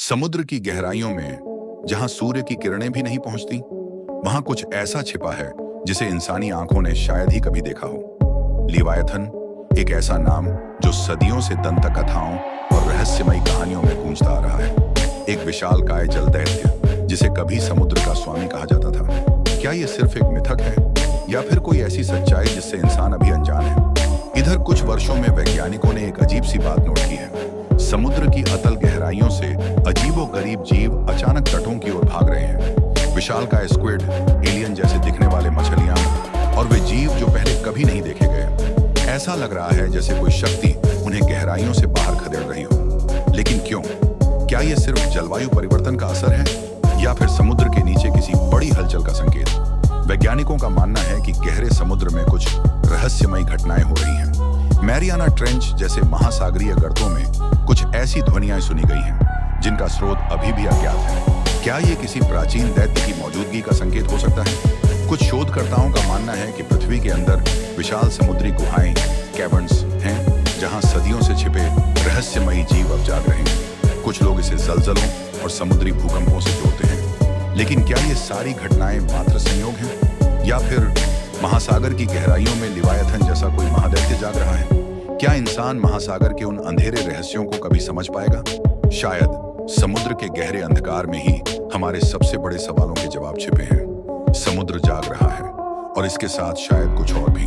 समुद्र की गहराइयों में जहां सूर्य की किरणें भी नहीं पहुंचती, वहां कुछ ऐसा छिपा है जिसे इंसानी आंखों ने शायद ही कभी देखा हो। लिवायथन, एक ऐसा नाम जो सदियों से दंत कथाओं और रहस्यमयी कहानियों में गूंजता आ रहा है। एक विशालकाय जल दैत्य जिसे कभी समुद्र का स्वामी कहा जाता था। क्या ये सिर्फ एक मिथक है या फिर कोई ऐसी सच्चाई जिससे इंसान अभी अनजान है? इधर कुछ वर्षों में वैज्ञानिकों ने एक अजीब सी बात नोट की है। समुद्र की अतल गहराइयों से अजीबोगरीब जीव अचानक तटों की ओर भाग रहे हैं। विशालकाय स्क्विड, एलियन जैसे दिखने वाले मछलियां और वे जीव जो पहले कभी नहीं देखे गए। ऐसा लग रहा है जैसे कोई शक्ति उन्हें गहराइयों से बाहर खदेड़ रही हो। लेकिन क्यों? क्या ये सिर्फ जलवायु परिवर्तन का असर है या फिर समुद्र के नीचे किसी बड़ी हलचल का संकेत? वैज्ञानिकों का मानना है कि गहरे समुद्र में कुछ रहस्यमयी घटनाएं हो रही हैं। मैरियाना ट्रेंच जैसे महासागरीय गर्तों में कुछ ऐसी ध्वनियां सुनी गई हैं जिनका स्रोत अभी भी अज्ञात है। क्या ये किसी प्राचीन दैत्य की मौजूदगी का संकेत हो सकता है? कुछ शोधकर्ताओं का मानना है कि पृथ्वी के अंदर विशाल समुद्री गुहाएं, कैवर्न्स हैं जहां सदियों से छिपे रहस्यमयी जीव अब जाग रहे हैं। कुछ लोग इसे जलजलों और समुद्री भूकंपों से जोड़ते हैं। लेकिन क्या ये सारी घटनाएं मात्र संयोग हैं या फिर महासागर की गहराइयों में लिवायथन जैसा कोई महादैत्य जाग रहा है? क्या इंसान महासागर के उन अंधेरे रहस्यों को कभी समझ पाएगा? शायद समुद्र के गहरे अंधकार में ही हमारे सबसे बड़े सवालों के जवाब छिपे हैं। समुद्र जाग रहा है और इसके साथ शायद कुछ और भी।